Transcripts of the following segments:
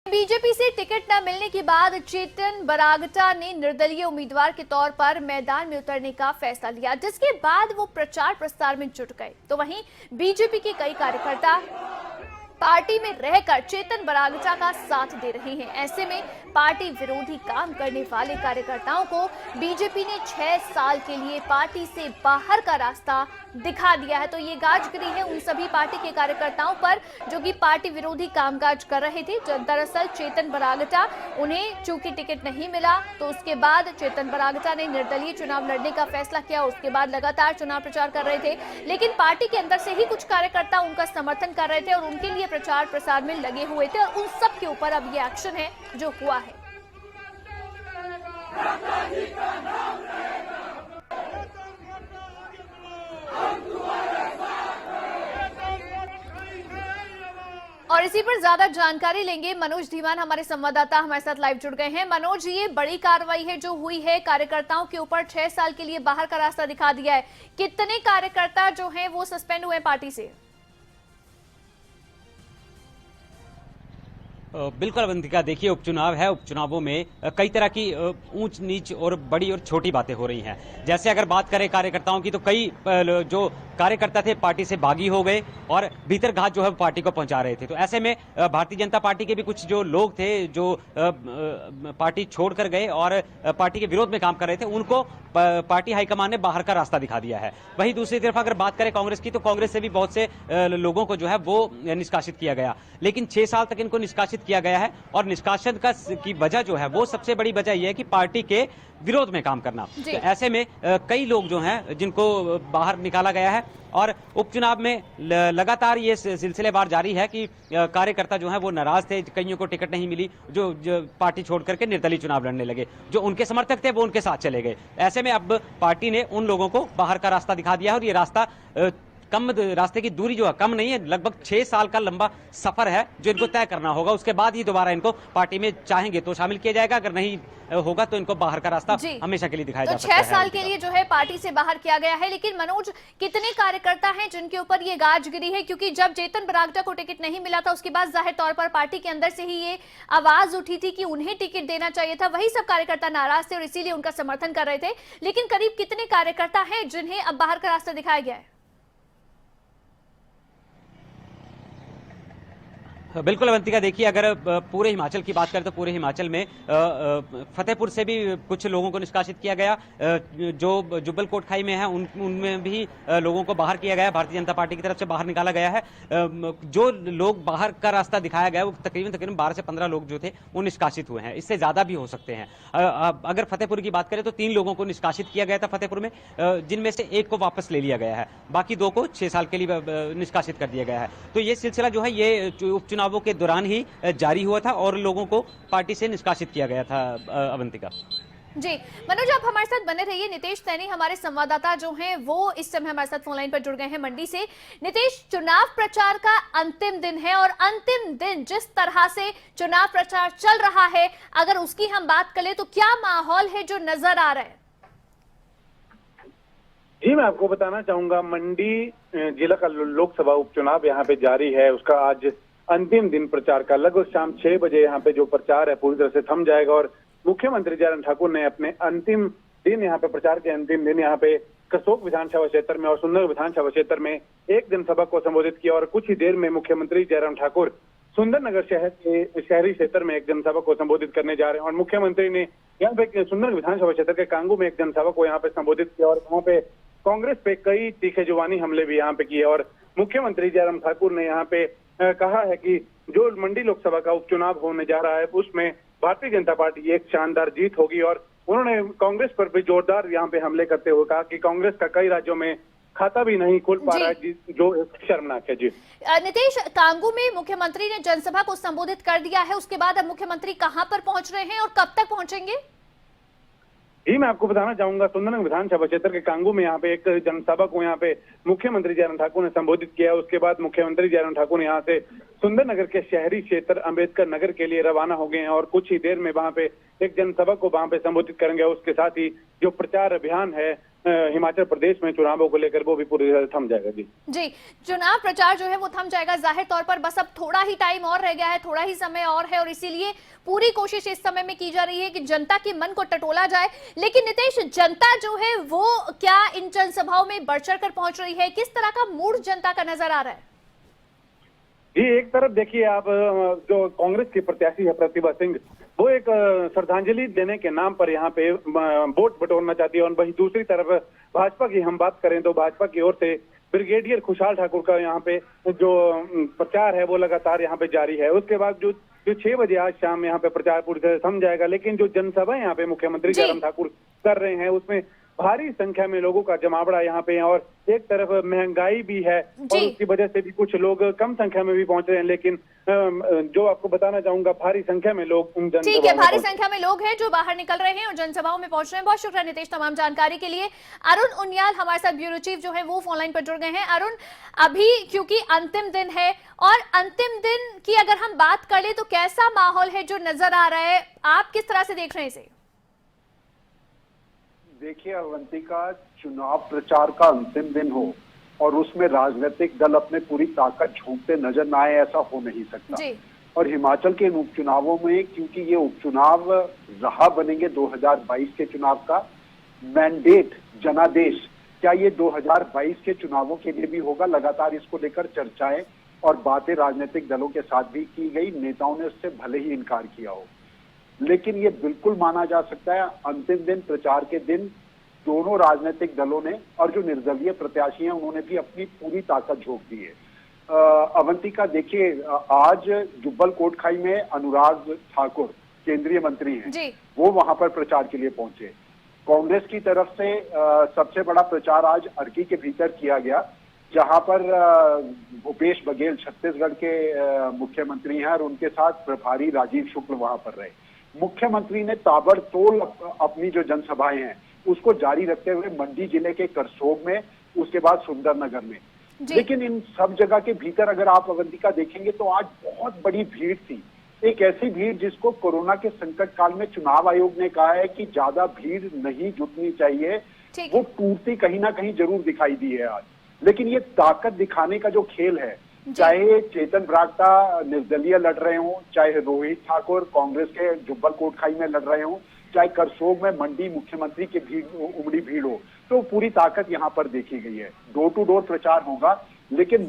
BJP से ticket न मिलने के बाद चेतन बरागटा ने निर्दलीय उम्मीदवार के तौर पर मैदान में उतरने का फैसला लिया, जिसके बाद वो प्रचार प्रसार में जुट गए। तो वहीं बीजेपी के कई कार्यकर्ता पार्टी में रहकर चेतन बरागटा का साथ दे रहे हैं। ऐसे में पार्टी विरोधी काम करने वाले कार्यकर्ताओं को बीजेपी ने 6 साल के लिए पार्टी से बाहर का रास्ता दिखा दिया है। तो ये गाजगिरी है उन सभी पार्टी के कार्यकर्ताओं पर जो कि पार्टी विरोधी कामकाज कर रहे थे। दरअसल चेतन बरागटा, उन्हें चूंकि टिकट नहीं मिला तो उसके बाद चेतन बरागटा ने निर्दलीय चुनाव लड़ने का फैसला किया। उसके बाद लगातार चुनाव प्रचार कर रहे थे, लेकिन पार्टी के अंदर से ही कुछ कार्यकर्ता उनका समर्थन कर रहे थे और उनके लिए प्रचार प्रसार में लगे हुए थे और उन सब के ऊपर अब ये एक्शन है जो हुआ है। और इसी पर ज्यादा जानकारी लेंगे मनोज धीमान, हमारे संवाददाता हमारे साथ लाइव जुड़ गए हैं। मनोज, ये बड़ी कार्रवाई है जो हुई है, कार्यकर्ताओं के ऊपर 6 साल के लिए बाहर का रास्ता दिखा दिया है। कितने कार्यकर्ता जो हैं वो सस्पेंड हुए पार्टी से? बिल्कुल अवंतिका, देखिए उपचुनाव है, उपचुनावों में कई तरह की ऊंच नीच और बड़ी और छोटी बातें हो रही हैं। जैसे अगर बात करें कार्यकर्ताओं की तो कई जो कार्यकर्ता थे पार्टी से बागी हो गए और भीतर घात जो है पार्टी को पहुंचा रहे थे। तो ऐसे में भारतीय जनता पार्टी के भी कुछ जो लोग थे जो पार्टी छोड़कर गए और पार्टी के विरोध में काम कर रहे थे, उनको पार्टी हाईकमान ने बाहर का रास्ता दिखा दिया है। वहीं दूसरी तरफ अगर बात करें कांग्रेस की तो कांग्रेस से भी बहुत से लोगों को जो है वो निष्कासित किया गया, लेकिन 6 साल तक इनको निष्कासित किया गया है। और निष्कासन की वजह जो है वो सबसे बड़ी वजह यह है कि पार्टी के विरोध में काम करना। तो ऐसे में कई लोग जो हैं जिनको बाहर निकाला गया है और उपचुनाव में लगातार ये सिलसिलेवार जारी है कि कार्यकर्ता जो हैं वो नाराज थे, कईयों को टिकट नहीं मिली, जो पार्टी छोड़ करके निर्दलीय चुनाव लड़ने लगे। जो उनके समर्थक थे वो उनके साथ चले गए। ऐसे में अब पार्टी ने उन लोगों को बाहर का रास्ता दिखा दिया है और ये रास्ता रास्ते की दूरी जो है कम नहीं है, लगभग 6 साल का लंबा सफर है जो इनको तय करना होगा। उसके बाद ही दोबारा इनको पार्टी में चाहेंगे तो शामिल किया जाएगा, अगर नहीं होगा तो इनको बाहर का रास्ता हमेशा के लिए दिखाया जा सकता है। 6 साल के लिए जो है पार्टी से बाहर किया गया है। लेकिन मनोज, कितने कार्यकर्ता हैं जिनके ऊपर ये गाजगिरी है? क्योंकि जब चेतन बरागटा को टिकट नहीं मिला था उसके बाद जाहिर तौर पर पार्टी के अंदर से ही ये आवाज उठी थी कि उन्हें टिकट देना चाहिए था। वही सब कार्यकर्ता नाराज थे और इसीलिए उनका समर्थन कर रहे थे। लेकिन करीब कितने कार्यकर्ता हैं जिन्हें अब बाहर का रास्ता दिखाया गया है? बिल्कुल अवंतिका, देखिए अगर पूरे हिमाचल की बात करें तो पूरे हिमाचल में फतेहपुर से भी कुछ लोगों को निष्कासित किया गया, जो जुब्बल कोटखाई में है उनमें भी लोगों को बाहर किया गया, भारतीय जनता पार्टी की तरफ से बाहर निकाला गया है। जो लोग बाहर का रास्ता दिखाया गया वो तकरीबन 12 से 15 लोग जो थे वो निष्कासित हुए हैं। इससे ज्यादा भी हो सकते हैं। अगर फतेहपुर की बात करें तो 3 लोगों को निष्कासित किया गया था फतेहपुर में, जिनमें से एक को वापस ले लिया गया है, बाकी 2 को 6 साल के लिए निष्कासित कर दिया गया है। तो ये सिलसिला जो है ये उपचुनावों के दौरान ही जारी हुआ था और लोगों को पार्टी से निष्कासित किया गया था। अवंतिका जी, मनोज आप हमारे साथ बने रहिए। नितेश सैनी हमारे संवाददाता जो हैं वो इस समय हमारे साथ फोन लाइन पर जुड़ गए हैं मंडी से। नितेश, चुनाव प्रचार का अंतिम दिन है और अंतिम दिन जिस तरह से चुनाव प्रचार चल रहा है, अगर उसकी हम बात करें तो क्या माहौल है जो नजर आ रहा है? जी, मैं आपको बताना चाहूंगा, मंडी जिला का लोकसभा उपचुनाव यहाँ पे जारी है। उसका आज अंतिम दिन प्रचार का लगभग शाम 6 बजे यहाँ पे जो प्रचार है पूरी तरह से थम जाएगा और मुख्यमंत्री जयराम ठाकुर ने अपने अंतिम दिन यहाँ पे प्रचार के अंतिम दिन यहाँ पे कसोक विधानसभा क्षेत्र में और सुंदर विधानसभा क्षेत्र में एक जनसभा को संबोधित किया और कुछ ही देर में मुख्यमंत्री जयराम ठाकुर सुंदरनगर शहर के शहरी क्षेत्र में एक जनसभा को संबोधित करने जा रहे हैं। और मुख्यमंत्री ने यहाँ पे सुंदर विधानसभा क्षेत्र के कांगू में एक जनसभा को यहाँ पे संबोधित किया और वहाँ पे कांग्रेस पे कई तीखे जुबानी हमले भी यहाँ पे किए। और मुख्यमंत्री जयराम ठाकुर ने यहाँ पे कहा है कि जो मंडी लोकसभा का उपचुनाव होने जा रहा है उसमें भारतीय जनता पार्टी की एक शानदार जीत होगी। और उन्होंने कांग्रेस पर भी जोरदार यहाँ पे हमले करते हुए कहा कि कांग्रेस का कई राज्यों में खाता भी नहीं खुल पा रहा है, जो शर्मनाक है। जी नितेश, कांगू में मुख्यमंत्री ने जनसभा को संबोधित कर दिया है, उसके बाद अब मुख्यमंत्री कहां पर पहुंच रहे हैं और कब तक पहुंचेंगे? जी, मैं आपको बताना चाहूंगा, सुंदरनगर विधानसभा क्षेत्र के कांगू में यहाँ पे एक जनसभा को यहाँ पे मुख्यमंत्री जयराम ठाकुर ने संबोधित किया। उसके बाद मुख्यमंत्री जयराम ठाकुर ने यहाँ से सुंदरनगर के शहरी क्षेत्र अंबेडकर नगर के लिए रवाना हो गए हैं और कुछ ही देर में वहां पे एक जनसभा को वहां पे संबोधित करेंगे। उसके साथ ही जो प्रचार अभियान है हिमाचल प्रदेश में चुनावों को लेकर वो भी पूरी तरह थम जाएगा। जी, चुनाव प्रचार जो है वो थम जाएगा जाहिर तौर पर, बस अब थोड़ा ही टाइम और रह गया है, थोड़ा ही समय और है और इसीलिए पूरी कोशिश इस समय में की जा रही है कि जनता के मन को टटोला जाए। लेकिन नितेश, जनता जो है वो क्या इन जनसभाओं में बढ़ चढ़ कर पहुंच रही है? किस तरह का मूड जनता का नजर आ रहा है? जी, एक तरफ देखिए आप, जो कांग्रेस की प्रत्याशी है प्रतिभा सिंह, वो एक श्रद्धांजलि देने के नाम पर यहाँ पे वोट बटोरना चाहती है और वहीं दूसरी तरफ भाजपा की हम बात करें तो भाजपा की ओर से ब्रिगेडियर खुशहाल ठाकुर का यहाँ पे जो प्रचार है वो लगातार यहाँ पे जारी है। उसके बाद जो 6 बजे आज शाम यहाँ पे प्रचार पूरी तरह थम जाएगा, लेकिन जो जनसभा यहाँ पे मुख्यमंत्री जयराम ठाकुर कर रहे हैं उसमें भारी संख्या में लोगों का जमावड़ा यहाँ पे है और एक तरफ महंगाई भी है और उसकी वजह से भी कुछ लोग कम संख्या में भी पहुंच रहे हैं। लेकिन जो आपको बताना चाहूंगा, भारी संख्या में लोग ठीक है, भारी संख्या में लोग हैं जो बाहर निकल रहे हैं और जनसभाओं में पहुंच रहे हैं। बहुत शुक्रिया नितेश तमाम जानकारी के लिए। अरुण उनियाल हमारे साथ ब्यूरो चीफ जो है वो फोन लाइन पर जुड़ गए हैं। अरुण, अभी क्योंकि अंतिम दिन है और अंतिम दिन की अगर हम बात कर ले तो कैसा माहौल है जो नजर आ रहा है, आप किस तरह से देख रहे हैं इसे? देखिए अवंतिका, चुनाव प्रचार का अंतिम दिन हो और उसमें राजनीतिक दल अपने पूरी ताकत झोंकते नजर न आए, ऐसा हो नहीं सकता। और हिमाचल के इन उपचुनावों में, क्योंकि ये उपचुनाव राह बनेंगे 2022 के चुनाव का मैंडेट, जनादेश, क्या ये 2022 के चुनावों के लिए भी होगा? लगातार इसको लेकर चर्चाएं और बातें राजनीतिक दलों के साथ भी की गई। नेताओं ने उससे भले ही इनकार किया हो, लेकिन ये बिल्कुल माना जा सकता है अंतिम दिन, प्रचार के दिन दोनों राजनीतिक दलों ने और जो निर्दलीय प्रत्याशी हैं उन्होंने भी अपनी पूरी ताकत झोंक दी है। अवंतिका, देखिए आज जुब्बल कोटखाई में अनुराग ठाकुर केंद्रीय मंत्री हैं, वो वहां पर प्रचार के लिए पहुंचे। कांग्रेस की तरफ से सबसे बड़ा प्रचार आज अर्की के भीतर किया गया, जहां पर भूपेश बघेल छत्तीसगढ़ के मुख्यमंत्री हैं और उनके साथ प्रभारी राजीव शुक्ल वहां पर रहे। मुख्यमंत्री ने ताबड़तोड़ अपनी जो जनसभाएं हैं उसको जारी रखते हुए मंडी जिले के करसोग में, उसके बाद सुंदरनगर में, लेकिन इन सब जगह के भीतर अगर आप अवंतिका देखेंगे तो आज बहुत बड़ी भीड़ थी। एक ऐसी भीड़ जिसको कोरोना के संकट काल में चुनाव आयोग ने कहा है कि ज्यादा भीड़ नहीं जुटनी चाहिए, वो टूटती कहीं ना कहीं जरूर दिखाई दी है आज। लेकिन ये ताकत दिखाने का जो खेल है, चाहे चेतन बरागटा निर्दलीय लड़ रहे हों, चाहे रोहित ठाकुर कांग्रेस के जुब्बल कोटखाई में लड़ रहे हों, चाहे करसोग में मंडी मुख्यमंत्री की भीड़ उमड़ी भीड़ हो, तो पूरी ताकत यहाँ पर देखी गई है। डोर टू डोर प्रचार होगा, लेकिन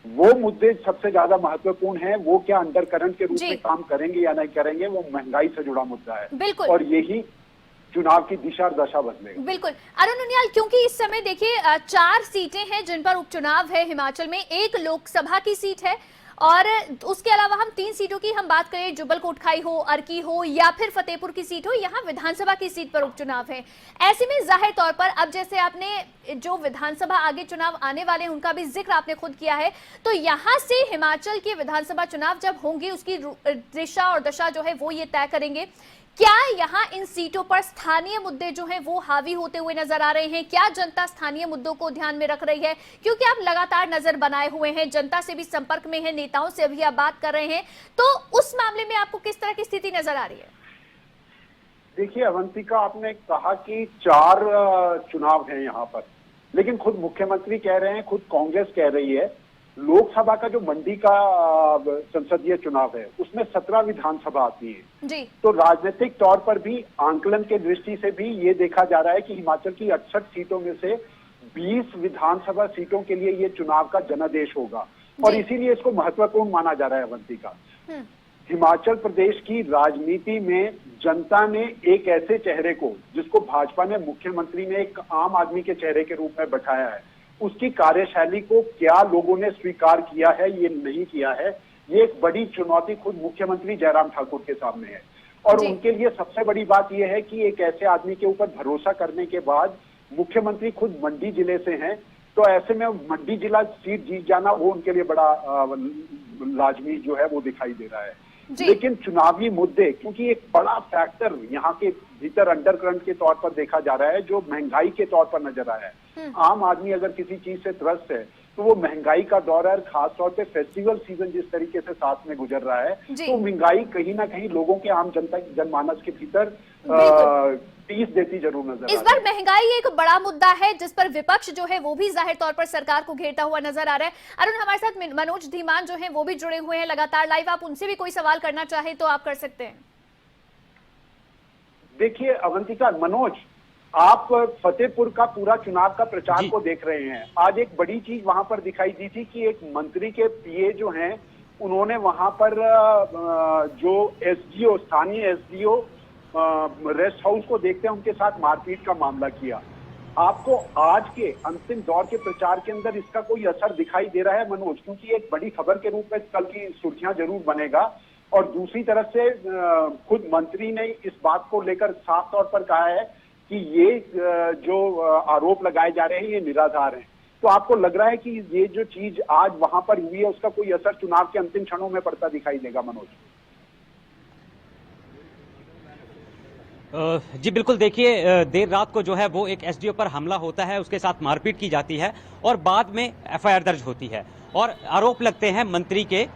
वो मुद्दे सबसे ज्यादा महत्वपूर्ण हैं। वो क्या अंडरकरंट के रूप में काम करेंगे या नहीं करेंगे, वो महंगाई से जुड़ा मुद्दा है और यही चुनाव की दिशा और दशा बदलेगा। बिल्कुल अरुण उनियाल, क्योंकि इस समय देखिए 4 सीटें हैं जिन पर उपचुनाव है हिमाचल में, एक लोकसभा की सीट है और उसके अलावा हम 3 सीटों की हम बात करें, जुब्बल कोटखाई हो, अर्की हो या फिर फतेहपुर की सीट हो, यहाँ विधानसभा की सीट पर उपचुनाव है। ऐसे में जाहिर तौर पर अब जैसे आपने जो विधानसभा आगे चुनाव आने वाले हैं उनका भी जिक्र आपने खुद किया है, तो यहाँ से हिमाचल के विधानसभा चुनाव जब होंगे उसकी दिशा और दशा जो है वो ये तय करेंगे। क्या यहाँ इन सीटों पर स्थानीय मुद्दे जो हैं वो हावी होते हुए नजर आ रहे हैं? क्या जनता स्थानीय मुद्दों को ध्यान में रख रही है? क्योंकि आप लगातार नजर बनाए हुए हैं, जनता से भी संपर्क में हैं, नेताओं से अभी आप बात कर रहे हैं, तो उस मामले में आपको किस तरह की स्थिति नजर आ रही है? देखिए अवंतिका, आपने कहा कि 4 चुनाव हैं यहाँ पर, लेकिन खुद मुख्यमंत्री कह रहे हैं, खुद कांग्रेस कह रही है, लोकसभा का जो मंडी का संसदीय चुनाव है उसमें 17 विधानसभा आती है जी। तो राजनीतिक तौर पर भी, आंकलन के दृष्टि से भी ये देखा जा रहा है कि हिमाचल की 68 सीटों में से 20 विधानसभा सीटों के लिए ये चुनाव का जनादेश होगा और इसीलिए इसको महत्वपूर्ण माना जा रहा है। अवंतिका, हिमाचल प्रदेश की राजनीति में जनता ने एक ऐसे चेहरे को, जिसको भाजपा ने, मुख्यमंत्री ने एक आम आदमी के चेहरे के रूप में बैठाया है, उसकी कार्यशैली को क्या लोगों ने स्वीकार किया है, ये नहीं किया है, ये एक बड़ी चुनौती खुद मुख्यमंत्री जयराम ठाकुर के सामने है। और उनके लिए सबसे बड़ी बात यह है कि एक ऐसे आदमी के ऊपर भरोसा करने के बाद मुख्यमंत्री खुद मंडी जिले से हैं, तो ऐसे में मंडी जिला सीट जीत जाना वो उनके लिए बड़ा लाजमी जो है वो दिखाई दे रहा है। लेकिन चुनावी मुद्दे, क्योंकि एक बड़ा फैक्टर यहाँ के भीतर अंडरकरंट के तौर पर देखा जा रहा है, जो महंगाई के तौर पर नजर आया है। आम आदमी अगर किसी चीज से त्रस्त है तो वो महंगाई का दौर है, और खासतौर पे फेस्टिवल सीजन जिस तरीके से साथ में गुजर रहा है, तो महंगाई कहीं ना कहीं लोगों के आम जनता जनमानस के भीतर टीस देती जरूर नजर इस बार महंगाई एक बड़ा मुद्दा है जिस पर विपक्ष जो है वो भी जाहिर तौर पर सरकार को घेरता हुआ नजर आ रहा है। अरुण, हमारे साथ मनोज धीमान जो है वो भी जुड़े हुए हैं लगातार लाइव, आप उनसे भी कोई सवाल करना चाहे तो आप कर सकते हैं। देखिए अवंतिका, मनोज, आप फतेहपुर का पूरा चुनाव का प्रचार को देख रहे हैं। आज एक बड़ी चीज वहां पर दिखाई दी थी कि एक मंत्री के पीए जो हैं उन्होंने वहां पर जो एसडीओ, स्थानीय एसडीओ रेस्ट हाउस को देखते हैं उनके साथ मारपीट का मामला किया। आपको आज के अंतिम दौर के प्रचार के अंदर इसका कोई असर दिखाई दे रहा है मनोज? क्योंकि एक बड़ी खबर के रूप में कल की सुर्खियां जरूर बनेगा, और दूसरी तरफ से खुद मंत्री ने इस बात को लेकर साफ तौर पर कहा है कि ये जो आरोप लगाए जा रहे हैं ये निराधार हैं। तो आपको लग रहा है कि ये जो चीज आज वहां पर हुई है उसका कोई असर चुनाव के अंतिम क्षणों में पड़ता दिखाई देगा मनोज? जी बिल्कुल, देखिए देर रात को जो है वो एक एसडीओ पर हमला होता है, उसके साथ मारपीट की जाती है और बाद में एफआईआर दर्ज होती है और आरोप लगते हैं मंत्री के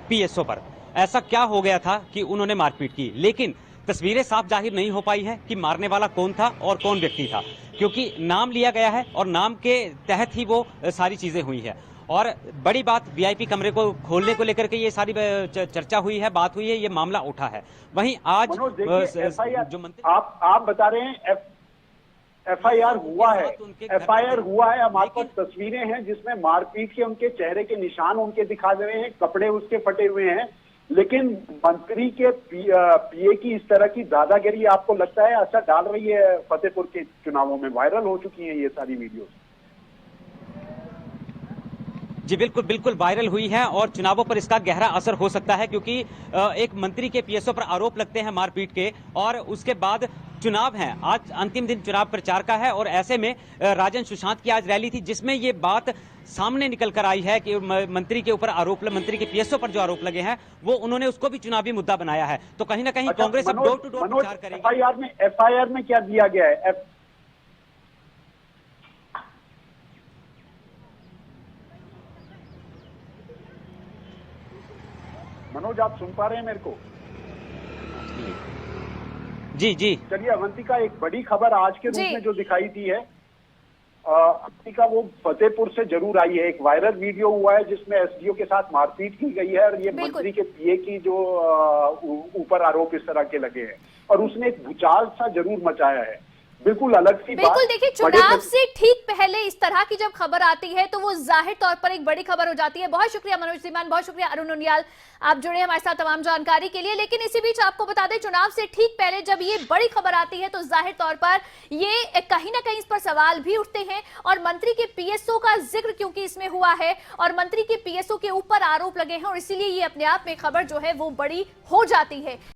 पीएसओ पर। ऐसा क्या हो गया था कि उन्होंने मारपीट की, लेकिन तस्वीरें साफ जाहिर नहीं हो पाई है कि मारने वाला कौन था और कौन व्यक्ति था, क्योंकि नाम लिया गया है और नाम के तहत ही वो सारी चीजें हुई है। और बड़ी बात, वीआईपी कमरे को खोलने को लेकर के ये सारी चर्चा हुई है, बात हुई है, ये मामला उठा है। वहीं आज जो मंत्री आप बता रहे हैं एफआईआर हुआ है, एफआईआर हुआ है, हमारे पास तस्वीरें हैं जिसमें मारपीट के उनके चेहरे के निशान उनके दिखा दे रहे हैं, कपड़े उसके फटे हुए हैं, लेकिन मंत्री के पीए की इस तरह की दादागिरी आपको लगता है असर डाल रही है फतेहपुर के चुनावों में? वायरल हो चुकी हैं ये सारी वीडियोस। जी बिल्कुल बिल्कुल वायरल हुई है और चुनावों पर इसका गहरा असर हो सकता है, क्योंकि एक मंत्री के पीएसओ पर आरोप लगते हैं मारपीट के और उसके बाद चुनाव है। आज अंतिम दिन चुनाव प्रचार का है और ऐसे में राजन सुशांत की आज रैली थी जिसमें ये बात सामने निकल कर आई है कि मंत्री के ऊपर आरोप, मंत्री के पीएसओ पर जो आरोप लगे हैं वो उन्होंने उसको भी चुनावी मुद्दा बनाया है। तो कहीं ना कहीं कांग्रेस अब डोर टू डोर प्रचार करेगी। एफआईआर में क्या दिया गया है? मनोज, आप सुन पा रहे हैं मेरे को? जी जी। चलिए अवंतिका, एक बड़ी खबर आज के रूप में जो दिखाई दी है अवंतिका, वो फतेहपुर से जरूर आई है। एक वायरल वीडियो हुआ है जिसमें एसडीओ के साथ मारपीट की गई है और ये मंत्री के पीए की जो ऊपर आरोप इस तरह के लगे हैं और उसने एक भूचाल सा जरूर मचाया है। बिल्कुल अलग सी बात। बिल्कुल, देखिए चुनाव से ठीक पहले इस तरह की जब खबर आती है तो वो जाहिर तौर पर एक बड़ी खबर हो जाती है। बहुत शुक्रिया मनोज धीमान, बहुत शुक्रिया अरुण उनियाल, आप जुड़े हमारे साथ तमाम जानकारी के लिए। लेकिन इसी बीच आपको बता दें, चुनाव से ठीक पहले जब ये बड़ी खबर आती है तो जाहिर तौर पर ये कहीं ना कहीं इस पर सवाल भी उठते हैं और मंत्री के पीएसओ का जिक्र क्योंकि इसमें हुआ है और मंत्री के पीएसओ के ऊपर आरोप लगे हैं और इसीलिए ये अपने आप में खबर जो है वो बड़ी हो जाती है।